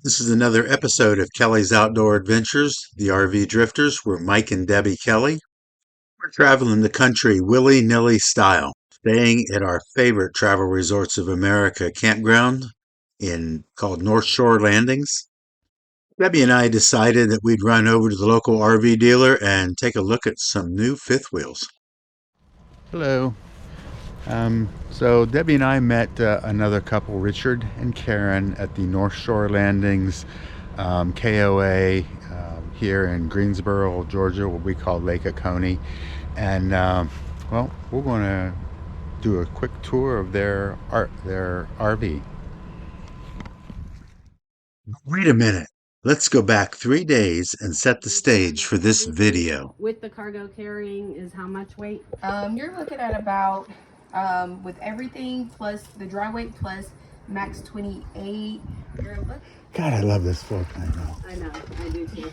This is another episode of Kelly's Outdoor Adventures, the RV Drifters. We're Mike and Debbie Kelly. We're traveling the country willy-nilly style, staying at our favorite travel resorts of America campground called North Shore Landings. Debbie and I decided that we'd run over to the local RV dealer and take a look at some new fifth wheels. Hello. So Debbie and I met another couple, Richard and Karen, at the North Shore Landings KOA here in Greensboro, Georgia, what we call Lake Oconee. And well, we're going to do a quick tour of their RV. Wait a minute. Let's go back 3 days and set the stage for this video. With the cargo carrying is how much weight? You're looking at about, with everything plus the dry weight plus max 28. God, I love this floor plan though. I know, I do too.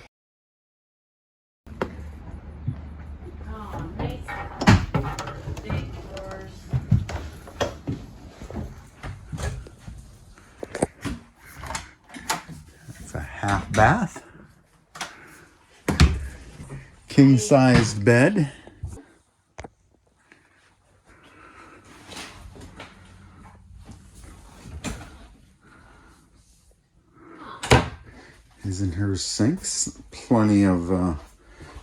Oh, nice. Big doors. It's a half bath, king-sized bed. Isn't her sinks? Plenty of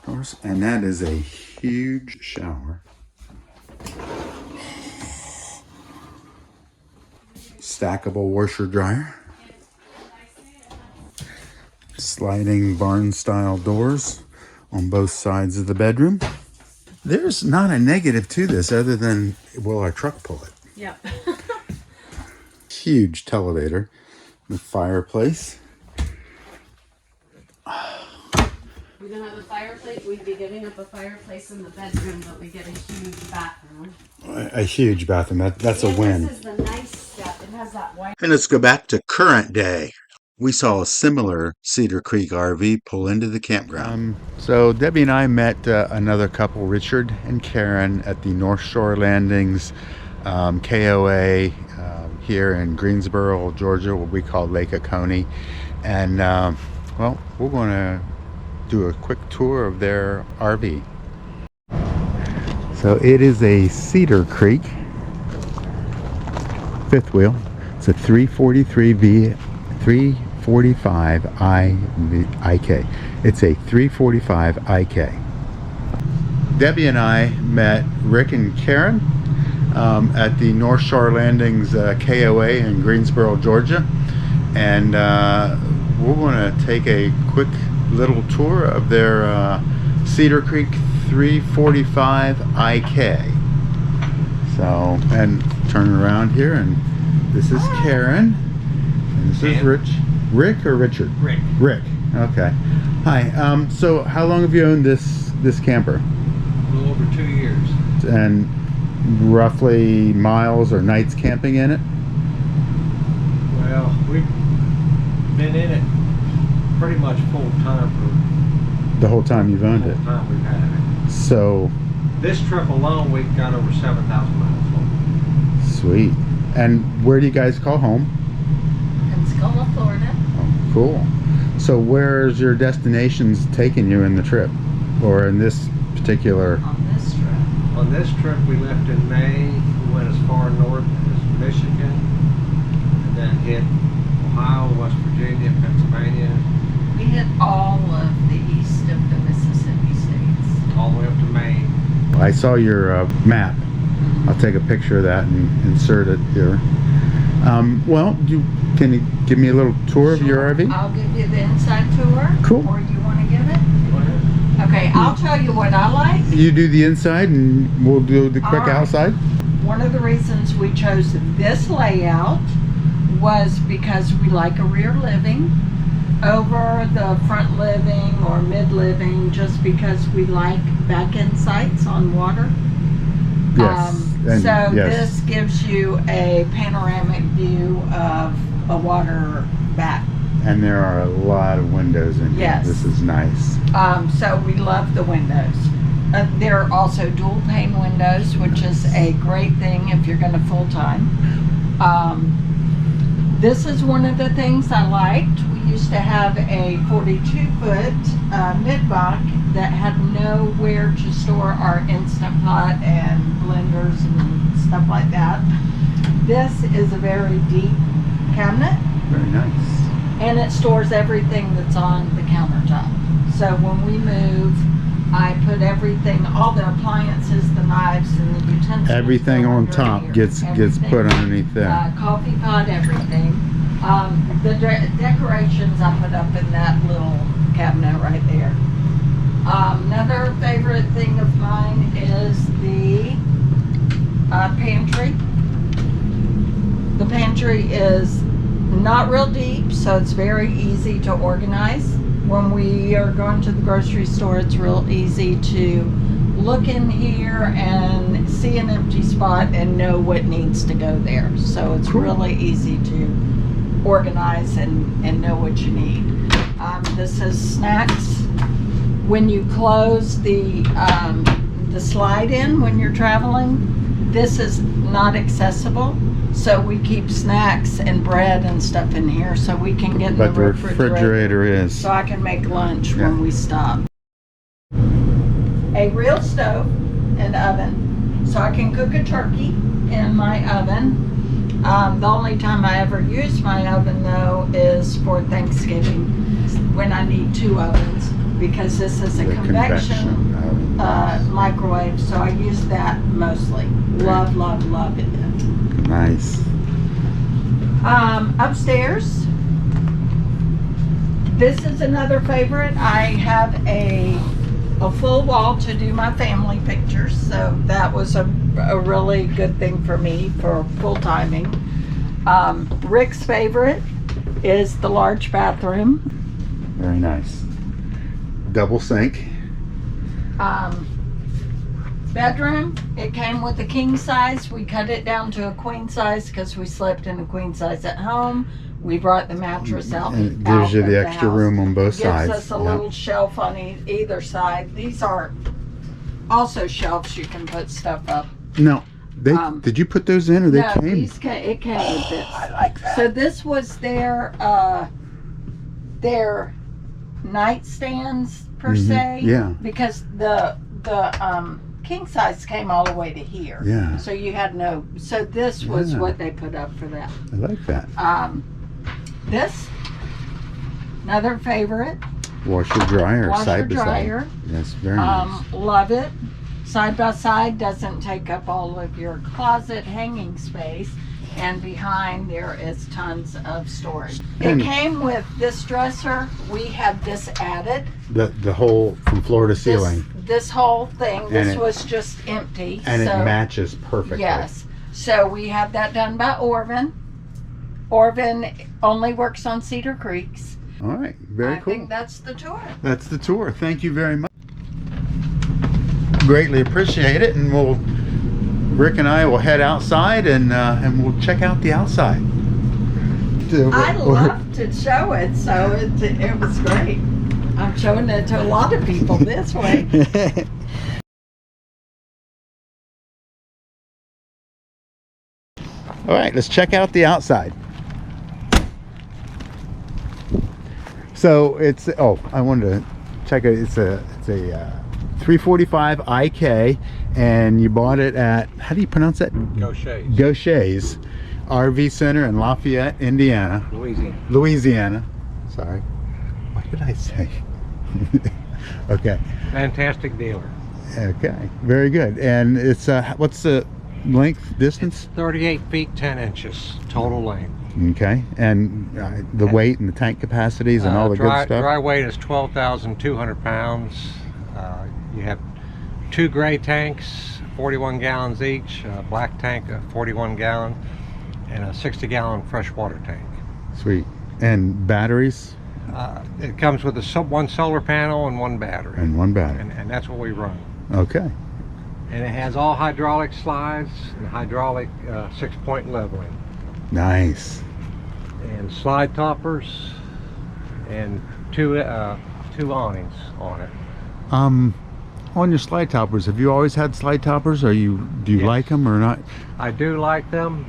doors, and that is a huge shower. Stackable washer dryer. Sliding barn style doors on both sides of the bedroom. There's not a negative to this other than, will our truck pull it? Yep. Huge televator, the fireplace. We don't have a fireplace. We'd be giving up a fireplace in the bedroom, but we get a huge bathroom. A huge bathroom. That's a win. This is the nice stuff. It has that white. And let's go back to current day. We saw a similar Cedar Creek RV pull into the campground. So Debbie and I met another couple, Richard and Karen, at the North Shore Landings KOA here in Greensboro, Georgia, what we call Lake Oconee. And well, we're going to do a quick tour of their RV. So it is a Cedar Creek fifth wheel. It's a 345 IK. It's a 345 IK. Debbie and I met Rick and Karen at the North Shore Landings KOA in Greensboro, Georgia, and we're going to take a quick little tour of their Cedar Creek 345 IK. So, and turn around here, and this is Karen, and this is Rick or Richard? Rick. Okay. Hi. So how long have you owned this camper? A little over 2 years. And roughly miles or nights camping in it? Well, we've been in it pretty much full time for The whole time you've owned the it. whole time we've had it. So This trip alone, we've got over 7,000 miles on sweet. And where do you guys call home? Pensacola, Florida. Oh, cool. So where's your destinations taking you in the trip, or in this particular? On this trip. it. On this trip, we left in May. We went as far north as Michigan, and then hit Ohio, West Virginia, Pennsylvania, We hit all of the east of the Mississippi states. all the way up to Maine. I saw your map. I'll take a picture of that and insert it here. Well, can you give me a little tour of your RV? I'll give you the inside tour. Cool. Or you want to give it? Go ahead. Okay, I'll tell you what I like. You do the inside and we'll do the quick All right. outside. One of the reasons we chose this layout was because we like a rear living over the front living or mid living, just because we like back end sights on water. Yes. And So yes. this gives you a panoramic view of a water back. And there are a lot of windows in here. Yes. This is nice. So we love the windows. There are also dual pane windows, which is a great thing if you're going to full time. This is one of the things I liked. We used to have a 42-foot mid-bunk that had nowhere to store our Instant Pot and blenders and stuff like that. This is a very deep cabinet. Very nice. And it stores everything that's on the countertop. So when we move, I put everything, all the appliances, the knives, and the utensils. Everything go on under top here. gets Everything. put underneath there. Coffee pot, everything. The decorations I put up in that little cabinet right there. Another favorite thing of mine is the pantry. The pantry is not real deep, so it's very easy to organize. When we are going to the grocery store, it's real easy to look in here and see an empty spot and know what needs to go there. So it's really easy to organize and know what you need. This is snacks. When you close the slide in when you're traveling, this is not accessible. So we keep snacks and bread and stuff in here so we can get in But the the refrigerator is. so I can make lunch when we stop. A real stove and oven, so I can cook a turkey in my oven. The only time I ever use my oven though is for Thanksgiving when I need 2 ovens, because this is a The convection oven. microwave, so I use that mostly. Love, love, love it. Nice. Upstairs, this is another favorite. I have a full wall to do my family pictures, so that was a really good thing for me for full timing. Rick's favorite is the large bathroom. Very nice. Double sink. Bedroom, it came with a king size. We cut it down to a queen size because we slept in a queen size at home. We brought the mattress out. And it gives you out the of extra house. room on both Gives sides. us a Yep. little shelf on either side. These are also shelves you can put stuff up. No, they Um, did you put those in or they No, came? it came with this. I like that. So this was their nightstands per se. Yeah. Because the king size came all the way to here. Yeah. So you had no. So this was Yeah. what they put up for that. I like that. This, another favorite. Washer dryer Washer side by dryer. side. Yes, very nice. Love it. Side by side, doesn't take up all of your closet hanging space, and behind there is tons of storage. And- It came with this dresser. We had this added. The whole from floor to ceiling, This whole thing. This it- was just empty. and so, it matches perfectly. Yes. So we had that done by Orvin. Orvin only works on Cedar Creeks. All right, very I cool. think that's the tour. That's the tour. Thank you very much. Greatly appreciate it, and Rick and I will head outside and we'll check out the outside. I love to show it, so it was great. I'm showing it to a lot of people this way. All right, let's check out the outside. So it's I wanted to check it. It's a 345 IK, and you bought it at, how do you pronounce that? Gaucher's RV Center in Lafayette, Indiana. Louisiana. Sorry. What did I say? Okay. Fantastic dealer. Okay. Very good. And it's what's the length, distance? 38 feet 10 inches total length. Okay. And the weight and the tank capacities and all the good stuff? Dry weight is 12,200 pounds. You have 2 gray tanks, 41 gallons each, a black tank, a 41 gallon, and a 60-gallon freshwater tank. Sweet. And batteries? It comes with one solar panel and 1 battery. And 1 battery. And that's what we run. Okay. And it has all hydraulic slides and hydraulic 6-point leveling. Nice. And slide toppers and two awnings on it. On your slide toppers, have you always had slide toppers? Do you Yes. like them or not? I do like them.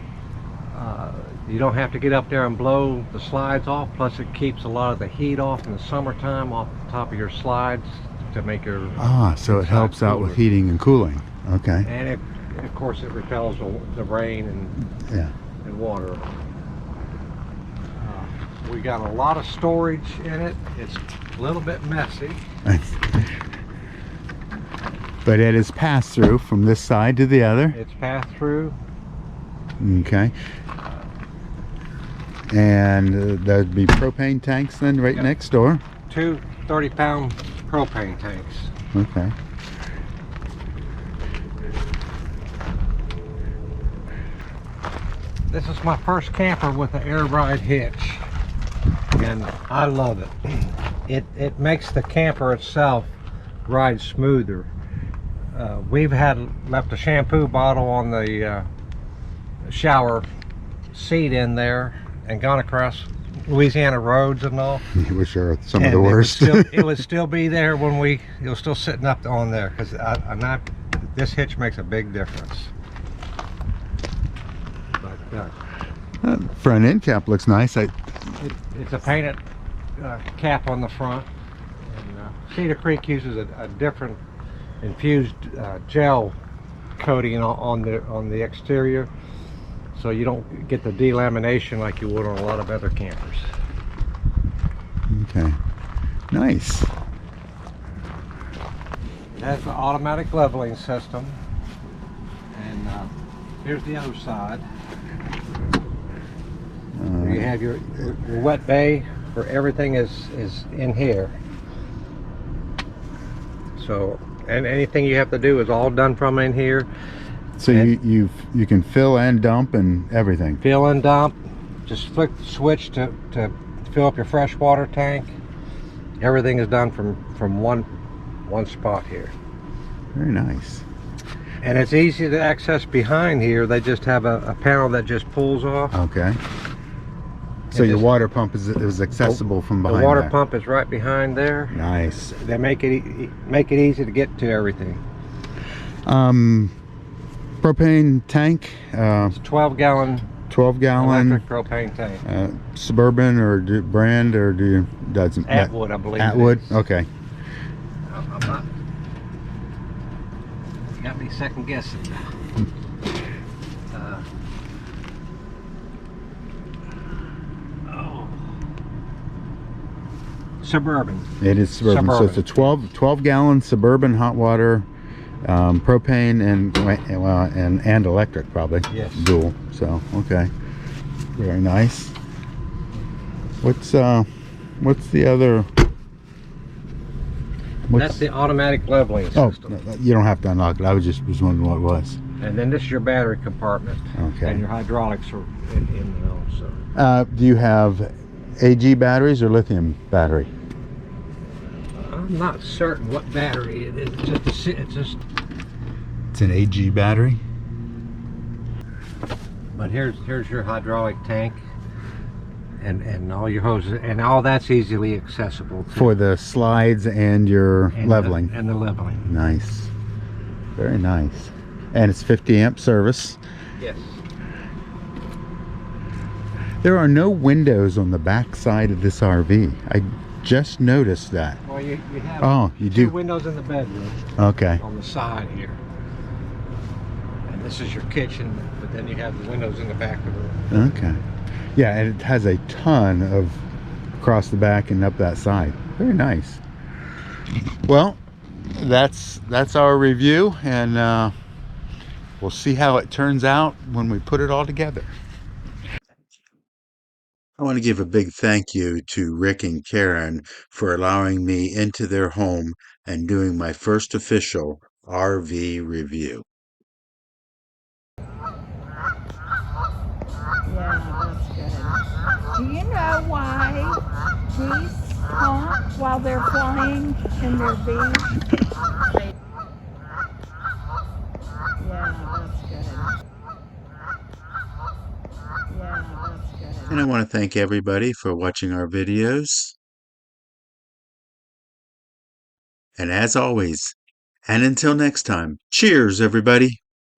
You don't have to get up there and blow the slides off. Plus, it keeps a lot of the heat off in the summertime off the top of your slides to make your So it helps out with cooler. heating and cooling. Okay. And of course, it repels the rain and water. We got a lot of storage in it. It's a little bit messy. But it is pass through from this side to the other. It's passed through. Okay. And there'd be propane tanks then right next door. 2 30-pound propane tanks. Okay. This is my first camper with an air ride hitch, and I love it. It makes the camper itself ride smoother. We've left a shampoo bottle on the shower seat in there and gone across Louisiana roads and all. Which are some of the And worst. it would still be there when it was still sitting up on there, because this hitch makes a big difference. But Front end cap looks nice. it's a painted cap on the front. And Cedar Creek uses a different infused gel coating on the exterior, so you don't get the delamination like you would on a lot of other campers. Okay. Nice. It has the automatic leveling system, and here's the other side. You have your wet bay for everything is in here. So, and anything you have to do is all done from in here. So you can fill and dump and everything. Fill and dump. Just flick the switch to fill up your freshwater tank. Everything is done from one spot here. Very nice. And it's easy to access behind here. They just have a panel that just pulls off. Okay. So your water pump is accessible from behind The water there. pump is right behind there. Nice. They make it easy to get to everything. Propane tank. It's a 12-gallon 12-gallon. electric propane tank. Suburban or brand, or doesn't Atwood, I believe. Atwood. It is. Okay. I'm not. You got me second guessing. Suburban. It is Suburban. So it's a 12-gallon Suburban hot water, propane and electric probably. Yes. Dual. So okay. Very nice. What's the other? That's the automatic leveling system. Oh, you don't have to unlock it. I was wondering what it was. And then this is your battery compartment. Okay. And your hydraulics are in there also. Do you have AG batteries or lithium battery? I'm not certain what battery it is. It's an AG battery. But here's your hydraulic tank, and all your hoses, and all that's easily accessible too. For the slides and your And leveling. and the leveling. Nice. Very nice. And it's 50 amp service. Yes. There are no windows on the back side of this RV. I just noticed that. Well, you have You two do. windows in the bedroom Okay. on the side here, and this is your kitchen. But then you have the windows in the back of the room. Okay. Yeah, and it has a ton of across the back and up that side. Very nice. Well, that's our review, and we'll see how it turns out when we put it all together. I want to give a big thank you to Rick and Karen for allowing me into their home and doing my first official RV review. Yeah, that's good. Do you know why geese honk while they're flying in their bees? Yeah, that's good. Yeah, that's good. And I want to thank everybody for watching our videos. And as always, and until next time, cheers, everybody.